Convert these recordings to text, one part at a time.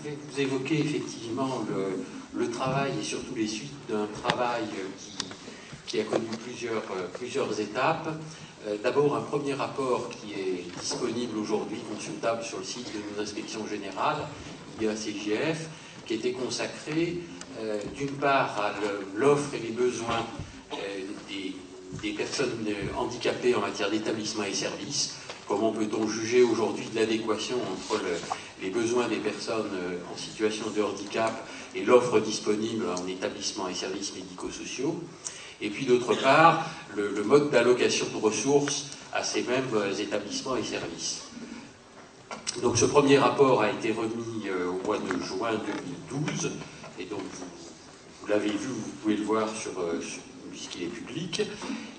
vais vous évoquer effectivement le travail et surtout les suites d'un travail qui a connu plusieurs étapes. D'abord, un premier rapport qui est disponible aujourd'hui, consultable sur le site de nos inspections générales, IACGF, qui était consacré d'une part à l'offre et les besoins des personnes handicapées en matière d'établissements et services. Comment peut-on juger aujourd'hui de l'adéquation entre les besoins des personnes en situation de handicap et l'offre disponible en établissements et services médico-sociaux? Et puis d'autre part, le mode d'allocation de ressources à ces mêmes établissements et services. Donc ce premier rapport a été remis au mois de juin 2012, et donc vous l'avez vu, vous pouvez le voir puisqu'il est public,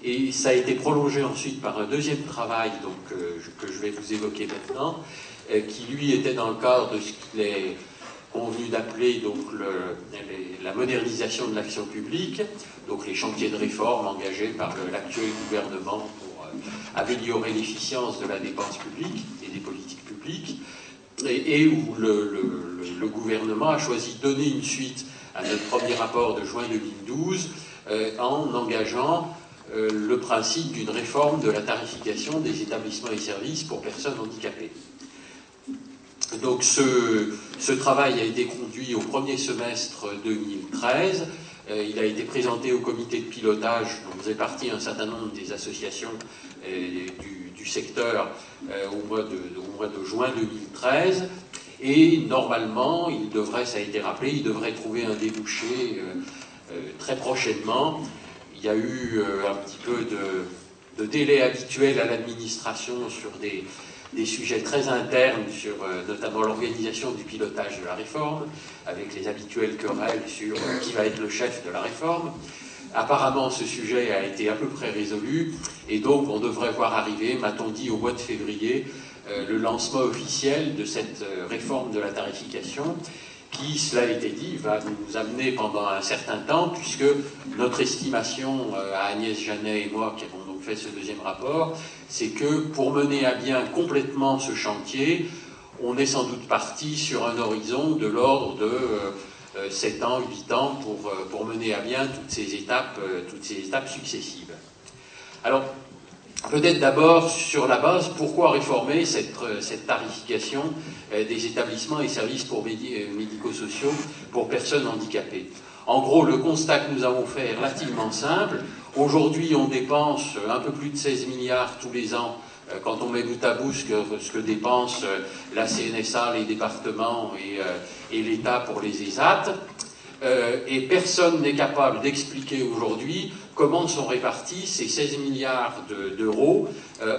et ça a été prolongé ensuite par un deuxième travail que je vais vous évoquer maintenant, qui lui était dans le cadre de ce qu'il est convenu d'appeler donc la modernisation de l'action publique, donc les chantiers de réforme engagés par l'actuel gouvernement pour améliorer l'efficience de la dépense publique et des politiques publiques, et où le gouvernement a choisi de donner une suite à notre premier rapport de juin 2012 en engageant le principe d'une réforme de la tarification des établissements et services pour personnes handicapées. Donc ce travail a été conduit au premier semestre 2013. Il a été présenté au comité de pilotage dont faisait partie un certain nombre des associations du secteur au mois de juin 2013. Et normalement, ça a été rappelé, il devrait trouver un débouché très prochainement. Il y a eu un petit peu de délai habituel à l'administration sur des sujets très internes, sur notamment l'organisation du pilotage de la réforme, avec les habituelles querelles sur qui va être le chef de la réforme. Apparemment, ce sujet a été à peu près résolu, et donc on devrait voir arriver, m'a-t-on dit, au mois de février, le lancement officiel de cette réforme de la tarification, qui, cela a été dit, va nous amener pendant un certain temps, puisque notre estimation à Agnès Janet et moi, qui avons donc fait ce deuxième rapport, c'est que pour mener à bien complètement ce chantier, on est sans doute parti sur un horizon de l'ordre de 7 ans, 8 ans pour mener à bien toutes ces étapes successives. Alors, peut-être d'abord, sur la base, pourquoi réformer cette tarification des établissements et services médico-sociaux pour personnes handicapées? En gros, le constat que nous avons fait est relativement simple. Aujourd'hui, on dépense un peu plus de 16 milliards tous les ans quand on met bout à bout ce que dépensent la CNSA, les départements et l'État pour les ESAT. Et personne n'est capable d'expliquer aujourd'hui comment sont répartis ces 16 milliards d'euros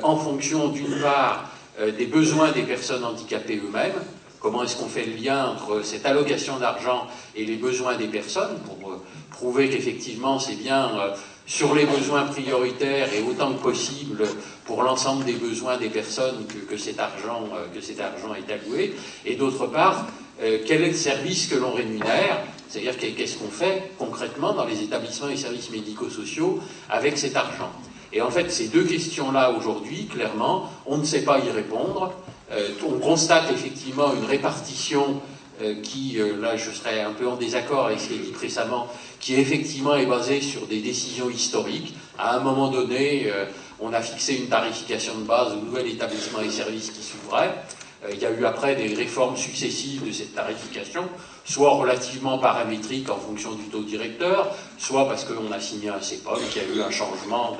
en fonction d'une part des besoins des personnes handicapées eux-mêmes. Comment est-ce qu'on fait le lien entre cette allocation d'argent et les besoins des personnes pour prouver qu'effectivement c'est bien sur les besoins prioritaires et autant que possible pour l'ensemble des besoins des personnes que cet argent est alloué. Et d'autre part, quel est le service que l'on rémunère, c'est-à-dire qu'est-ce qu'on fait concrètement dans les établissements et services médico-sociaux avec cet argent. Et en fait, ces deux questions-là, aujourd'hui, clairement, on ne sait pas y répondre. On constate effectivement une répartition qui, là je serais un peu en désaccord avec ce qui est dit précédemment, qui effectivement est basée sur des décisions historiques. À un moment donné, on a fixé une tarification de base au nouvel établissement et services qui s'ouvrait. Il y a eu après des réformes successives de cette tarification, soit relativement paramétriques en fonction du taux directeur, soit parce qu'on a signé un CEPOM, qu'il y a eu un changement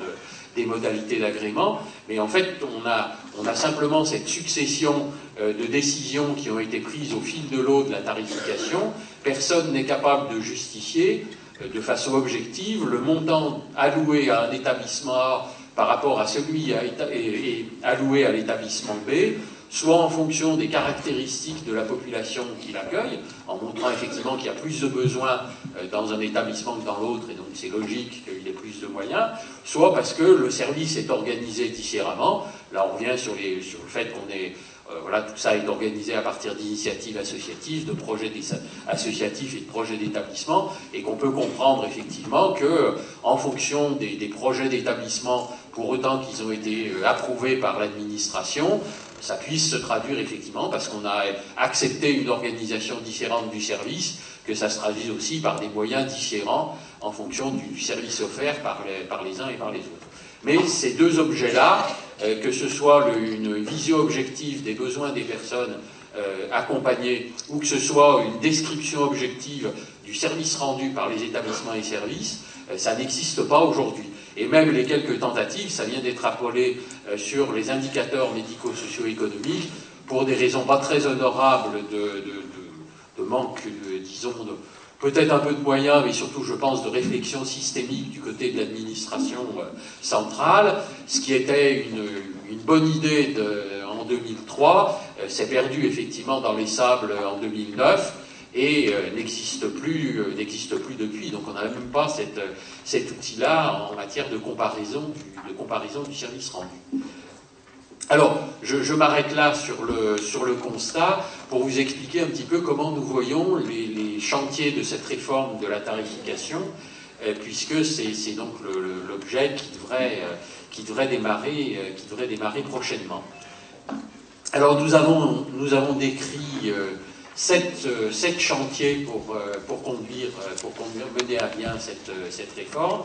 des modalités d'agrément. Mais en fait, on a simplement cette succession de décisions qui ont été prises au fil de l'eau de la tarification. Personne n'est capable de justifier de façon objective le montant alloué à un établissement A par rapport à celui alloué à l'établissement B, soit en fonction des caractéristiques de la population qui l'accueille, en montrant effectivement qu'il y a plus de besoins dans un établissement que dans l'autre, et donc c'est logique qu'il y ait plus de moyens, soit parce que le service est organisé différemment. Là, on revient sur le fait qu'on est... voilà, tout ça est organisé à partir d'initiatives associatives, de projets associatifs et de projets d'établissement, et qu'on peut comprendre effectivement que, en fonction des projets d'établissement, pour autant qu'ils ont été approuvés par l'administration, ça puisse se traduire effectivement, parce qu'on a accepté une organisation différente du service, que ça se traduise aussi par des moyens différents en fonction du service offert par les uns et par les autres. Mais ces deux objets-là, que ce soit une vision objective des besoins des personnes accompagnées, ou que ce soit une description objective du service rendu par les établissements et services, ça n'existe pas aujourd'hui. Et même les quelques tentatives, ça vient d'être appelé sur les indicateurs médico-socio-économiques, pour des raisons pas très honorables de manque, disons, peut-être un peu de moyens, mais surtout, je pense, de réflexion systémique du côté de l'administration centrale. Ce qui était une bonne idée en 2003 s'est perdu effectivement dans les sables en 2009 et n'existe plus depuis. Donc on n'a même pas cet outil-là en matière de comparaison du service rendu. Alors, je m'arrête là sur le constat pour vous expliquer un petit peu comment nous voyons les chantiers de cette réforme de la tarification, puisque c'est donc l'objet qui devrait démarrer prochainement. Alors, nous avons décrit 7 chantiers pour mener à bien cette réforme,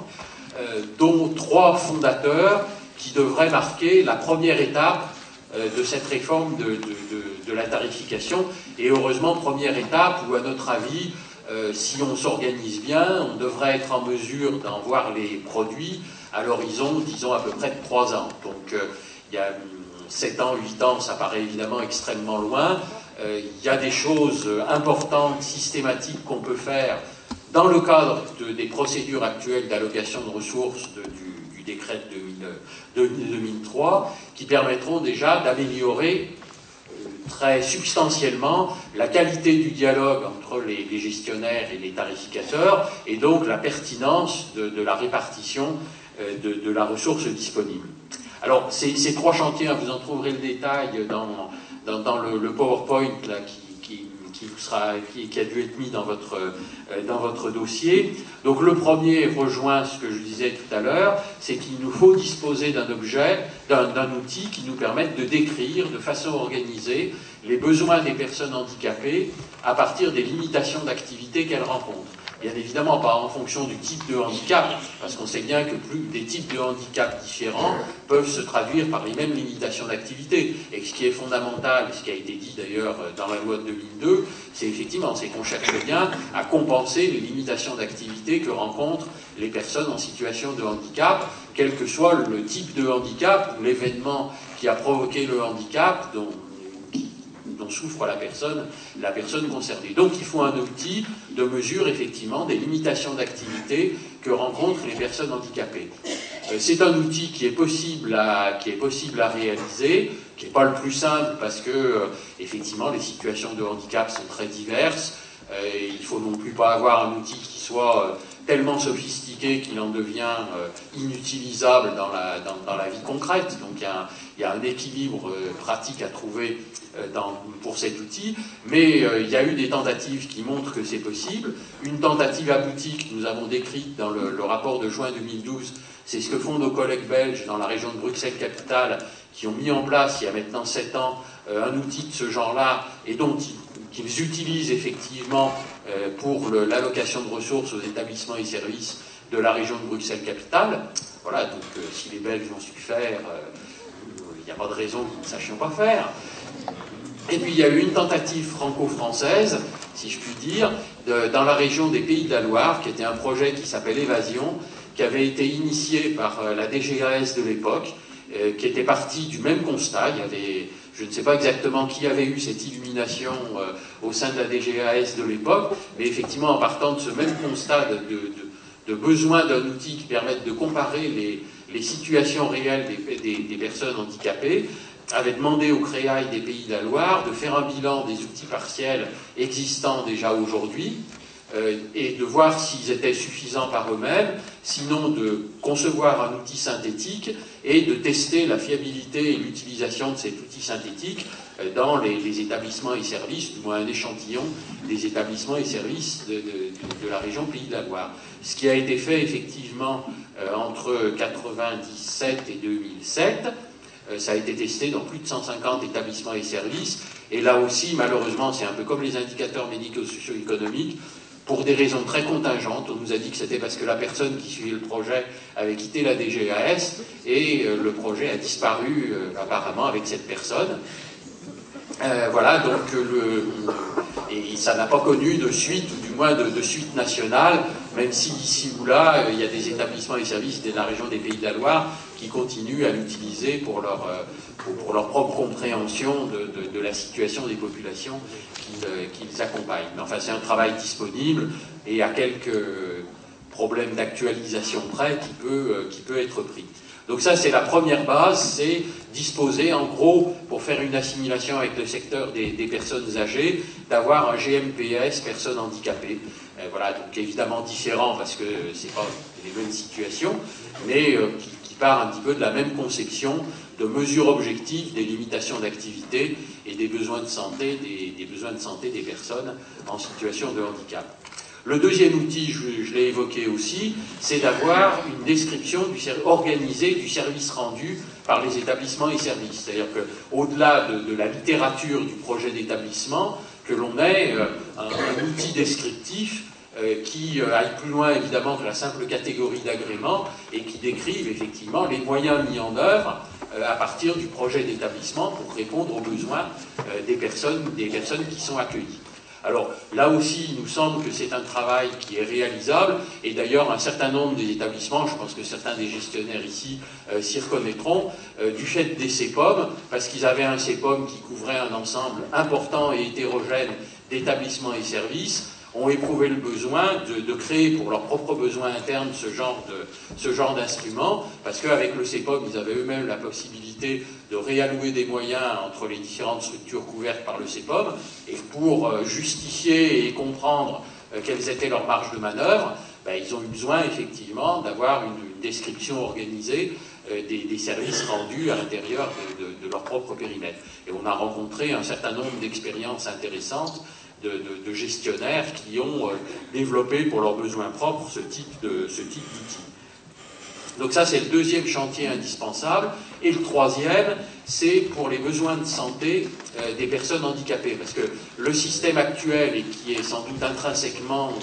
dont 3 fondateurs qui devrait marquer la première étape de cette réforme de la tarification. Et heureusement, première étape où, à notre avis, si on s'organise bien, on devrait être en mesure d'en voir les produits à l'horizon, disons, à peu près de 3 ans. Donc, il y a 7 ans, 8 ans, ça paraît évidemment extrêmement loin. Il y a des choses importantes, systématiques qu'on peut faire dans le cadre des procédures actuelles d'allocation de ressources du décret de 2003, qui permettront déjà d'améliorer très substantiellement la qualité du dialogue entre les gestionnaires et les tarificateurs, et donc la pertinence de la répartition de la ressource disponible. Alors, ces 3 chantiers, vous en trouverez le détail dans le PowerPoint là, qui a dû être mis dans votre dossier. Donc le premier rejoint ce que je disais tout à l'heure, c'est qu'il nous faut disposer d'un outil qui nous permette de décrire de façon organisée les besoins des personnes handicapées à partir des limitations d'activité qu'elles rencontrent. Bien évidemment pas en fonction du type de handicap, parce qu'on sait bien que des types de handicap différents peuvent se traduire par les mêmes limitations d'activité. Et ce qui est fondamental, ce qui a été dit d'ailleurs dans la loi de 2002, c'est qu'on cherche bien à compenser les limitations d'activité que rencontrent les personnes en situation de handicap, quel que soit le type de handicap ou l'événement qui a provoqué le handicap dont souffre la personne concernée. Donc il faut un outil de mesure effectivement des limitations d'activité que rencontrent les personnes handicapées. C'est un outil qui est possible à réaliser, qui n'est pas le plus simple parce que effectivement les situations de handicap sont très diverses. Il ne faut non plus pas avoir un outil qui soit tellement sophistiqué qu'il en devient inutilisable dans la vie concrète. Donc il y a un équilibre pratique à trouver pour cet outil, mais il y a eu des tentatives qui montrent que c'est possible. Une tentative aboutie que nous avons décrite dans le rapport de juin 2012, c'est ce que font nos collègues belges dans la région de Bruxelles-Capitale, qui ont mis en place il y a maintenant 7 ans un outil de ce genre-là, et dont qu'ils utilisent effectivement pour l'allocation de ressources aux établissements et services de la région de Bruxelles-Capitale. Voilà, donc si les Belges ont su faire, il n'y a pas de raison qu'ils ne sachions pas faire. Et puis il y a eu une tentative franco-française, si je puis dire, dans la région des Pays de la Loire, qui était un projet qui s'appelle Évasion, qui avait été initié par la DGAS de l'époque, qui était parti du même constat. Il y avait, je ne sais pas exactement qui avait eu cette illumination au sein de la DGAS de l'époque, mais effectivement en partant de ce même constat de besoin d'un outil qui permette de comparer les situations réelles des personnes handicapées, avait demandé au CREAI des Pays de la Loire de faire un bilan des outils partiels existants déjà aujourd'hui, et de voir s'ils étaient suffisants par eux-mêmes, sinon de concevoir un outil synthétique et de tester la fiabilité et l'utilisation de cet outil synthétique dans les établissements et services, du moins un échantillon des établissements et services de la région Pays de la Loire. Ce qui a été fait effectivement entre 1997 et 2007, Ça a été testé dans plus de 150 établissements et services. Et là aussi, malheureusement, c'est un peu comme les indicateurs médico-socio-économiques. Pour des raisons très contingentes, on nous a dit que c'était parce que la personne qui suivait le projet avait quitté la DGAS et le projet a disparu apparemment avec cette personne. Voilà, donc et ça n'a pas connu de suite, ou du moins de suite nationale, même si ici ou là, il y a des établissements et services de la région des Pays de la Loire qui continuent à l'utiliser pour leur propre compréhension de la situation des populations qu'ils accompagnent. Mais enfin, c'est un travail disponible et à quelques problèmes d'actualisation près qui peut être pris. Donc ça, c'est la première base, c'est disposer, en gros, pour faire une assimilation avec le secteur des personnes âgées, d'avoir un GMPS personnes handicapées. Voilà, donc évidemment différent parce que c'est pas les mêmes situations, mais qui part un petit peu de la même conception de mesures objectives des limitations d'activité et des besoins de santé des besoins de santé des personnes en situation de handicap. Le deuxième outil, je l'ai évoqué aussi, c'est d'avoir une description organisée du service rendu par les établissements et services. C'est-à-dire qu'au-delà de la littérature du projet d'établissement, que l'on ait un outil descriptif qui aille plus loin évidemment que la simple catégorie d'agrément et qui décrive effectivement les moyens mis en œuvre à partir du projet d'établissement pour répondre aux besoins des personnes qui sont accueillies. Alors là aussi, il nous semble que c'est un travail qui est réalisable, et d'ailleurs un certain nombre des établissements, je pense que certains des gestionnaires ici s'y reconnaîtront, du fait des CEPOM, parce qu'ils avaient un CEPOM qui couvrait un ensemble important et hétérogène d'établissements et services, ont éprouvé le besoin de créer pour leurs propres besoins internes ce genre d'instrument, parce qu'avec le CEPOM, ils avaient eux-mêmes la possibilité de réallouer des moyens entre les différentes structures couvertes par le CEPOM, et pour justifier et comprendre quelles étaient leurs marges de manœuvre, ils ont eu besoin effectivement d'avoir une description organisée des services rendus à l'intérieur de leur propre périmètre. Et on a rencontré un certain nombre d'expériences intéressantes de gestionnaires qui ont développé pour leurs besoins propres ce type d'outil. Donc ça, c'est le deuxième chantier indispensable. Et le troisième, c'est pour les besoins de santé des personnes handicapées. Parce que le système actuel, et qui est sans doute intrinsèquement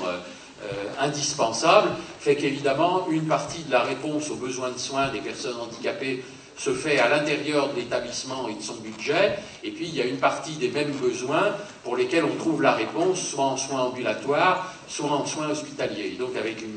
indispensable, fait qu'évidemment, une partie de la réponse aux besoins de soins des personnes handicapées se fait à l'intérieur de l'établissement et de son budget, et puis il y a une partie des mêmes besoins pour lesquels on trouve la réponse, soit en soins ambulatoires, soit en soins hospitaliers, et donc avec une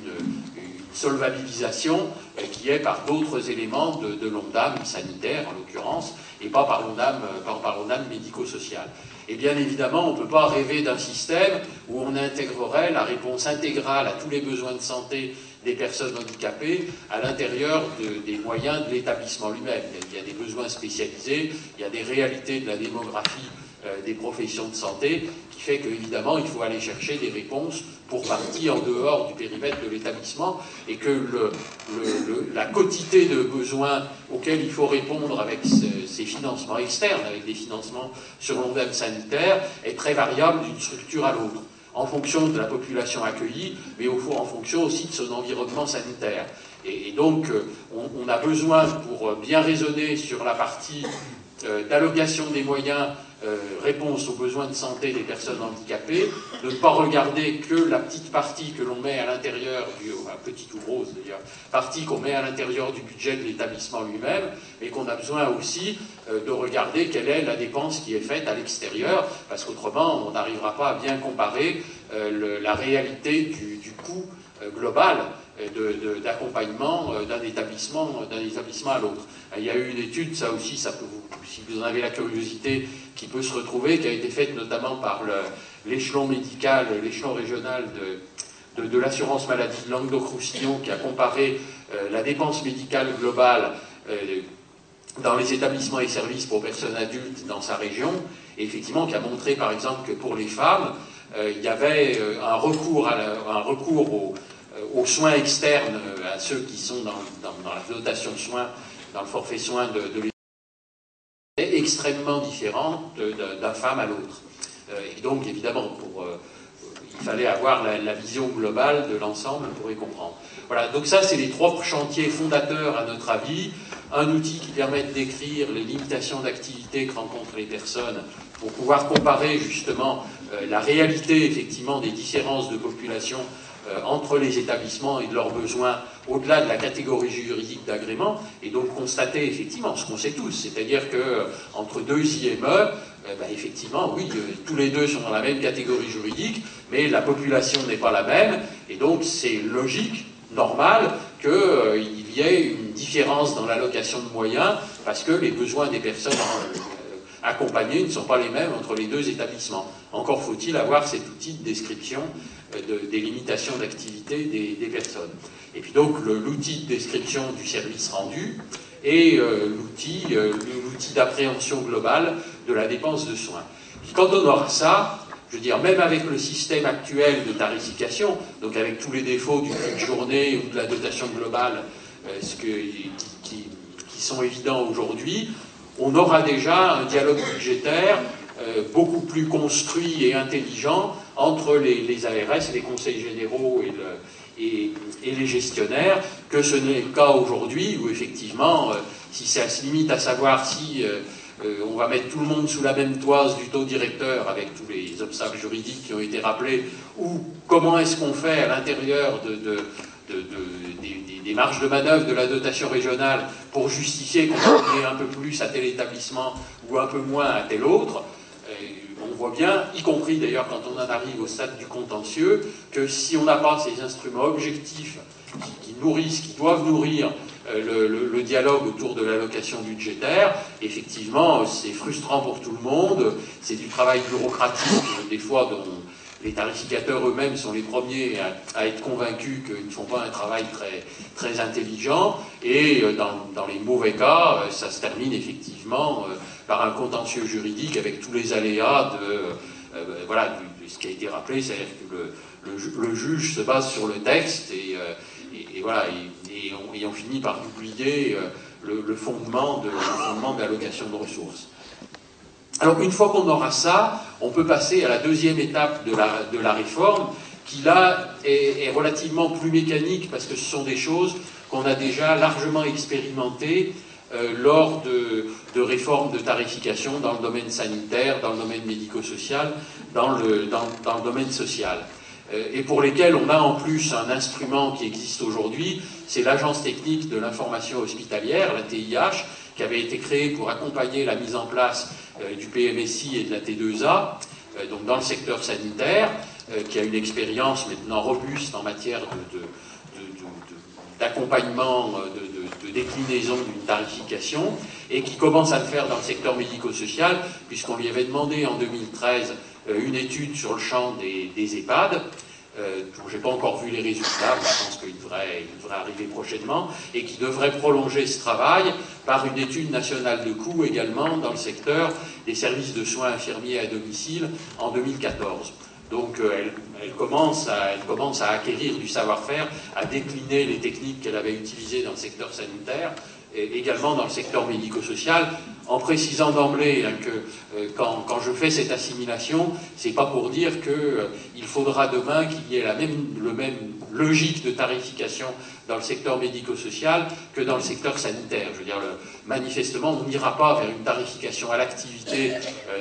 solvabilisation qui est par d'autres éléments de l'ONDAM sanitaire, en l'occurrence, et pas par l'ONDAM médico-social. Et bien évidemment, on ne peut pas rêver d'un système où on intégrerait la réponse intégrale à tous les besoins de santé des personnes handicapées à l'intérieur des moyens de l'établissement lui-même. Il y a des besoins spécialisés, il y a des réalités de la démographie des professions de santé qui fait qu'évidemment, il faut aller chercher des réponses pour partie en dehors du périmètre de l'établissement et que la quantité de besoins auxquels il faut répondre avec ces financements externes, avec des financements sur l'ONDAM sanitaire, est très variable d'une structure à l'autre, en fonction de la population accueillie, mais en fonction aussi de son environnement sanitaire. Et donc, on a besoin, pour bien raisonner sur la partie d'allocation des moyens, réponse aux besoins de santé des personnes handicapées, de ne pas regarder que la petite partie que l'on met à l'intérieur petite ou grosse d'ailleurs, partie qu'on met à l'intérieur du budget de l'établissement lui-même, mais qu'on a besoin aussi de regarder quelle est la dépense qui est faite à l'extérieur, parce qu'autrement on n'arrivera pas à bien comparer la réalité du coût global d'accompagnement d'un établissement à l'autre. Il y a eu une étude, ça aussi, si vous en avez la curiosité, qui peut se retrouver, qui a été faite notamment par l'échelon médical, l'échelon régional de l'assurance maladie de Languedoc-Roussillon, qui a comparé la dépense médicale globale dans les établissements et services pour personnes adultes dans sa région, et effectivement qui a montré par exemple que pour les femmes, il y avait un recours aux soins externes, à ceux qui sont dans la dotation de soins, dans le forfait soins de l'État, est extrêmement différente d'un femme à l'autre. Et donc, évidemment, il fallait avoir la vision globale de l'ensemble pour y comprendre. Voilà, donc ça, c'est les 3 chantiers fondateurs, à notre avis. Un outil qui permet de décrire les limitations d'activité que rencontrent les personnes pour pouvoir comparer justement la réalité, effectivement, des différences de population entre les établissements et de leurs besoins au-delà de la catégorie juridique d'agrément, et donc constater effectivement ce qu'on sait tous, c'est-à-dire que entre 2 IME, effectivement, oui, tous les 2 sont dans la même catégorie juridique, mais la population n'est pas la même, et donc c'est logique, normal, qu'il y ait une différence dans l'allocation de moyens, parce que les besoins des personnes accompagnées ne sont pas les mêmes entre les 2 établissements. Encore faut-il avoir cet outil de description des limitations d'activité des personnes. Et puis donc l'outil de description du service rendu et l'outil d'appréhension globale de la dépense de soins. Puis quand on aura ça, je veux dire, même avec le système actuel de tarification, donc avec tous les défauts du prix de journée ou de la dotation globale qui sont évidents aujourd'hui, on aura déjà un dialogue budgétaire beaucoup plus construit et intelligent entre les ARS, les conseils généraux et les gestionnaires, que ce n'est le cas aujourd'hui, où effectivement, si ça se limite à savoir si on va mettre tout le monde sous la même toise du taux directeur, avec tous les obstacles juridiques qui ont été rappelés, ou comment est-ce qu'on fait à l'intérieur des marges de manœuvre de la dotation régionale pour justifier qu'on va donner un peu plus à tel établissement ou un peu moins à tel autre. On voit bien, y compris d'ailleurs quand on en arrive au stade du contentieux, que si on n'a pas ces instruments objectifs qui doivent nourrir le dialogue autour de l'allocation budgétaire, effectivement, c'est frustrant pour tout le monde, c'est du travail bureaucratique, des fois dont les tarificateurs eux-mêmes sont les premiers à être convaincus qu'ils ne font pas un travail très intelligent, et dans les mauvais cas, ça se termine effectivement par un contentieux juridique avec tous les aléas de ce qui a été rappelé, c'est-à-dire que le juge se base sur le texte et on finit par oublier le fondement de l'allocation de ressources. Alors une fois qu'on aura ça, on peut passer à la 2e étape de la réforme, qui là est relativement plus mécanique, parce que ce sont des choses qu'on a déjà largement expérimentées lors de réformes de tarification dans le domaine sanitaire, dans le domaine médico-social, dans le domaine social. Et pour lesquels on a en plus un instrument qui existe aujourd'hui, c'est l'Agence technique de l'information hospitalière, la TIH, qui avait été créée pour accompagner la mise en place du PMSI et de la T2A, donc dans le secteur sanitaire, qui a une expérience maintenant robuste en matière d'accompagnement, de déclinaison d'une tarification, et qui commence à le faire dans le secteur médico-social, puisqu'on lui avait demandé en 2013 une étude sur le champ des EHPAD, dont je n'ai pas encore vu les résultats, mais je pense qu'il devrait arriver prochainement, et qui devrait prolonger ce travail par une étude nationale de coûts également dans le secteur des services de soins infirmiers à domicile en 2014. Donc elle commence à acquérir du savoir-faire, à décliner les techniques qu'elle avait utilisées dans le secteur sanitaire, et également dans le secteur médico-social, en précisant d'emblée que quand je fais cette assimilation, c'est pas pour dire qu'il faudra demain qu'il y ait la même logique de tarification dans le secteur médico-social que dans le secteur sanitaire. Je veux dire, manifestement, on n'ira pas vers une tarification à l'activité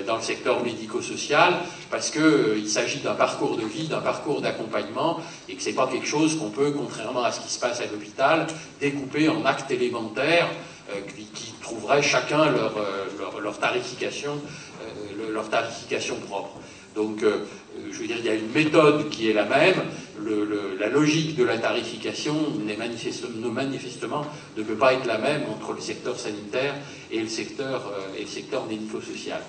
dans le secteur médico-social, parce qu'il s'agit d'un parcours de vie, d'un parcours d'accompagnement, et que c'est pas quelque chose qu'on peut, contrairement à ce qui se passe à l'hôpital, découper en actes élémentaires qui trouveraient chacun leur tarification propre. Donc, je veux dire, il y a une méthode qui est la même. La logique de la tarification manifestement ne peut pas être la même entre le secteur sanitaire et le secteur médico-social.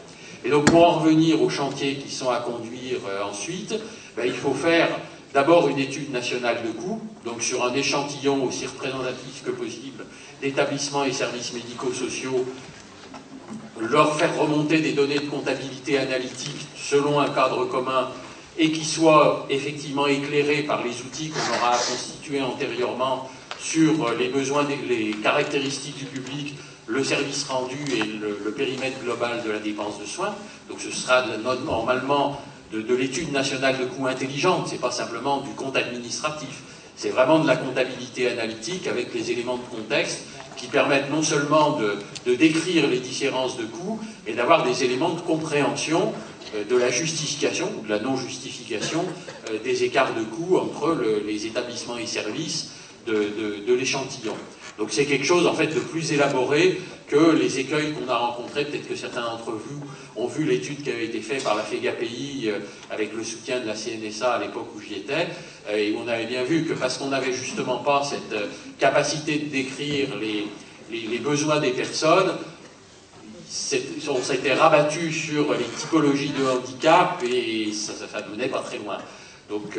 Et donc, pour en revenir aux chantiers qui sont à conduire ensuite, il faut faire d'abord une étude nationale de coûts, donc sur un échantillon aussi représentatif que possible d'établissements et services médico-sociaux, leur faire remonter des données de comptabilité analytique selon un cadre commun et qui soit effectivement éclairé par les outils qu'on aura constitués antérieurement sur les besoins, les caractéristiques du public, le service rendu et le périmètre global de la dépense de soins. Donc ce sera normalement de l'étude nationale de coûts intelligente, c'est pas simplement du compte administratif, c'est vraiment de la comptabilité analytique avec les éléments de contexte qui permettent non seulement de décrire les différences de coûts, mais d'avoir des éléments de compréhension de la justification ou de la non-justification des écarts de coûts entre les établissements et services de l'échantillon. Donc c'est quelque chose en fait de plus élaboré que les écueils qu'on a rencontrés. Peut-être que certains d'entre vous ont vu l'étude qui avait été faite par la FEGAPI avec le soutien de la CNSA à l'époque où j'y étais, et on avait bien vu que parce qu'on n'avait justement pas cette capacité de décrire les besoins des personnes, on s'était rabattu sur les typologies de handicap et ça ne menait pas très loin. Donc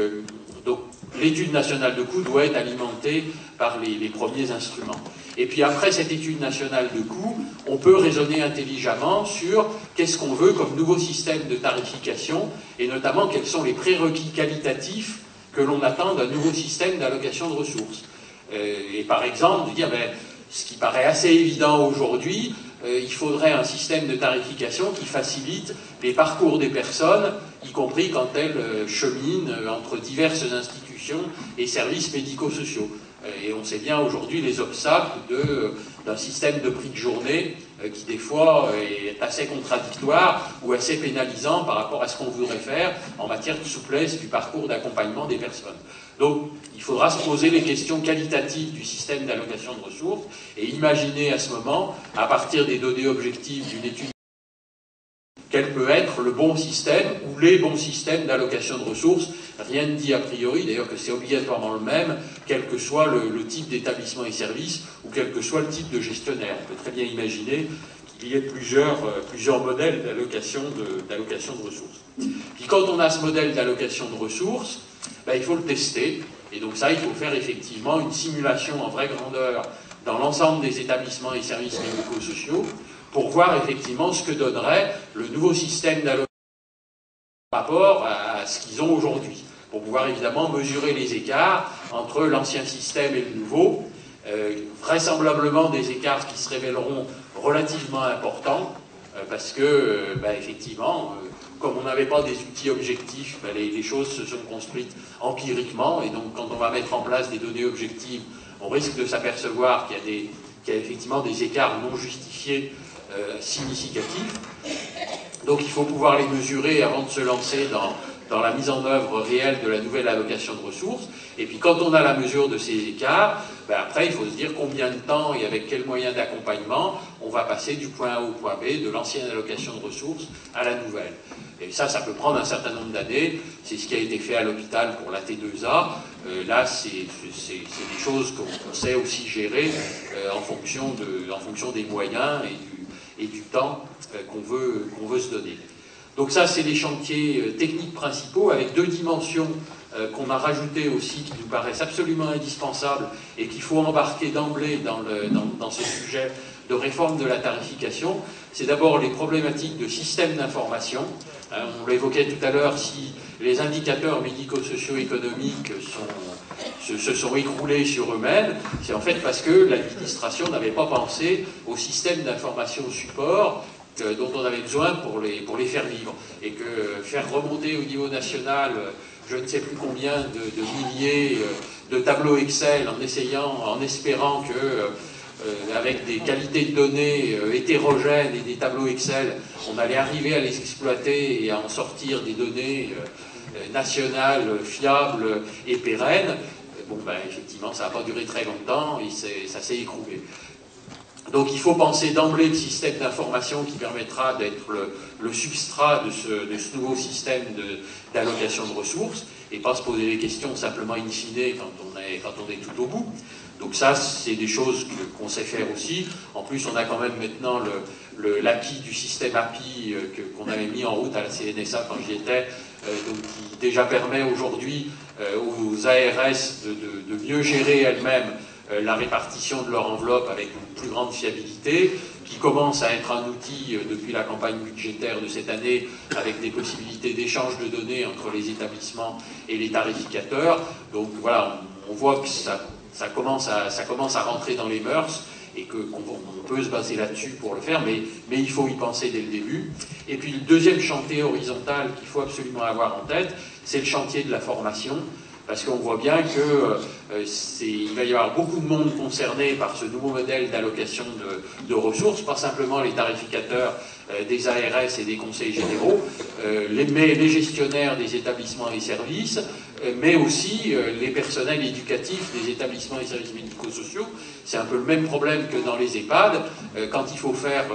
l'étude nationale de coûts doit être alimentée par les premiers instruments. Et puis après cette étude nationale de coûts, on peut raisonner intelligemment sur qu'est-ce qu'on veut comme nouveau système de tarification et notamment quels sont les prérequis qualitatifs que l'on attend d'un nouveau système d'allocation de ressources. Et par exemple, de dire, ce qui paraît assez évident aujourd'hui, il faudrait un système de tarification qui facilite les parcours des personnes, y compris quand elles cheminent entre diverses institutions et services médico-sociaux. Et on sait bien aujourd'hui les obstacles d'un système de prix de journée qui des fois est assez contradictoire ou assez pénalisant par rapport à ce qu'on voudrait faire en matière de souplesse du parcours d'accompagnement des personnes. Donc il faudra se poser les questions qualitatives du système d'allocation de ressources et imaginer à ce moment, à partir des données objectives d'une étude, quel peut être le bon système ou les bons systèmes d'allocation de ressources. Rien ne dit a priori, d'ailleurs, que c'est obligatoirement le même, quel que soit le type d'établissement et service ou quel que soit le type de gestionnaire. On peut très bien imaginer qu'il y ait plusieurs modèles d'allocation de ressources. Puis quand on a ce modèle d'allocation de ressources, il faut le tester. Et donc ça, il faut faire effectivement une simulation en vraie grandeur dans l'ensemble des établissements et services médico-sociaux pour voir effectivement ce que donnerait le nouveau système d'allocation par rapport à ce qu'ils ont aujourd'hui, pour pouvoir évidemment mesurer les écarts entre l'ancien système et le nouveau, vraisemblablement des écarts qui se révéleront relativement importants, parce que, effectivement, comme on n'avait pas des outils objectifs, les choses se sont construites empiriquement, et donc quand on va mettre en place des données objectives, on risque de s'apercevoir qu'il y a effectivement des écarts non justifiés significatifs. Donc il faut pouvoir les mesurer avant de se lancer dans la mise en œuvre réelle de la nouvelle allocation de ressources. Et puis quand on a la mesure de ces écarts, après il faut se dire combien de temps et avec quels moyens d'accompagnement on va passer du point A au point B, de l'ancienne allocation de ressources à la nouvelle. Et ça peut prendre un certain nombre d'années. C'est ce qui a été fait à l'hôpital pour la T2A. Là, c'est des choses qu'on sait aussi gérer en fonction des moyens et du temps qu'on veut se donner. Donc ça, c'est les chantiers techniques principaux avec deux dimensions qu'on a rajoutées aussi qui nous paraissent absolument indispensables et qu'il faut embarquer d'emblée dans ce sujet de réforme de la tarification. C'est d'abord les problématiques de système d'information. On l'évoquait tout à l'heure, si les indicateurs médico-socio-économiques se sont écroulés sur eux-mêmes, c'est en fait parce que l'administration n'avait pas pensé au système d'information support dont on avait besoin pour les faire vivre. Et que faire remonter au niveau national je ne sais plus combien de milliers de tableaux Excel en espérant que avec des qualités de données hétérogènes et des tableaux Excel, on allait arriver à les exploiter et à en sortir des données nationales, fiables et pérennes. Bon, effectivement, ça n'a pas duré très longtemps et ça s'est écroulé. Donc il faut penser d'emblée le système d'information qui permettra d'être le substrat de ce nouveau système d'allocation de ressources et pas se poser des questions simplement in fine quand on est tout au bout. Donc ça, c'est des choses qu'on sait faire aussi. En plus, on a quand même maintenant l'acquis du système API qu'on avait mis en route à la CNSA quand j'y étais, donc qui déjà permet aujourd'hui aux ARS de mieux gérer elles-mêmes la répartition de leur enveloppe avec une plus grande fiabilité, qui commence à être un outil depuis la campagne budgétaire de cette année avec des possibilités d'échange de données entre les établissements et les tarificateurs. Donc voilà, on voit que ça commence à rentrer dans les mœurs et qu'on peut se baser là-dessus pour le faire, mais il faut y penser dès le début. Et puis le deuxième chantier horizontal qu'il faut absolument avoir en tête, c'est le chantier de la formation, parce qu'on voit bien qu'il va y avoir beaucoup de monde concerné par ce nouveau modèle d'allocation de ressources, pas simplement les tarificateurs des ARS et des conseils généraux, les gestionnaires des établissements et services, mais aussi les personnels éducatifs des établissements et services médico-sociaux. C'est un peu le même problème que dans les EHPAD. Quand il faut faire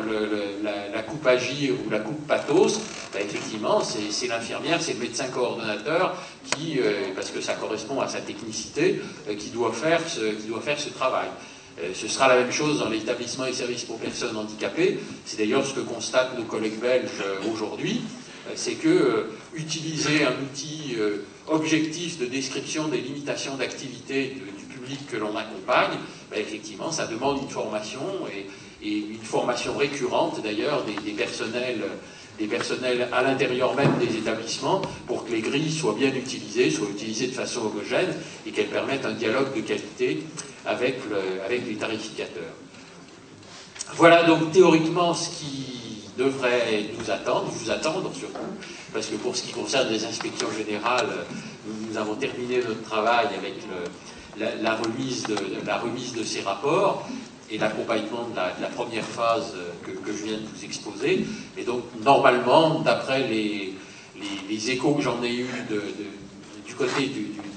la coupe agir ou la coupe pathos, ben effectivement, c'est l'infirmière, c'est le médecin coordonnateur qui, parce que ça correspond à sa technicité, qui doit faire ce travail. Ce sera la même chose dans l'établissement et services pour personnes handicapées. C'est d'ailleurs ce que constatent nos collègues belges aujourd'hui. C'est que utiliser un outil objectif de description des limitations d'activité du public que l'on accompagne, ben effectivement, ça demande une formation et une formation récurrente d'ailleurs des personnels à l'intérieur même des établissements pour que les grilles soient bien utilisées, soient utilisées de façon homogène et qu'elles permettent un dialogue de qualité avec les tarificateurs. Voilà donc théoriquement ce qui devrait nous attendre surtout, parce que pour ce qui concerne les inspections générales, nous avons terminé notre travail avec la remise de ces rapports et l'accompagnement de la première phase que je viens de vous exposer. Et donc, normalement, d'après les échos que j'en ai eus du côté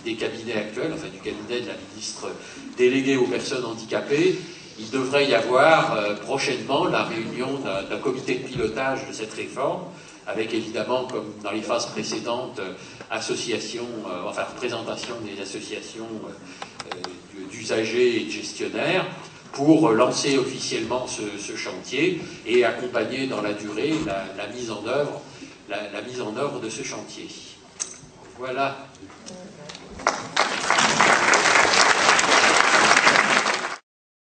des cabinets actuels, enfin du cabinet de la ministre déléguée aux personnes handicapées, il devrait y avoir prochainement la réunion d'un comité de pilotage de cette réforme, avec évidemment, comme dans les phases précédentes, représentation des associations d'usagers et de gestionnaires, pour lancer officiellement ce chantier et accompagner dans la durée la mise en œuvre de ce chantier. Voilà.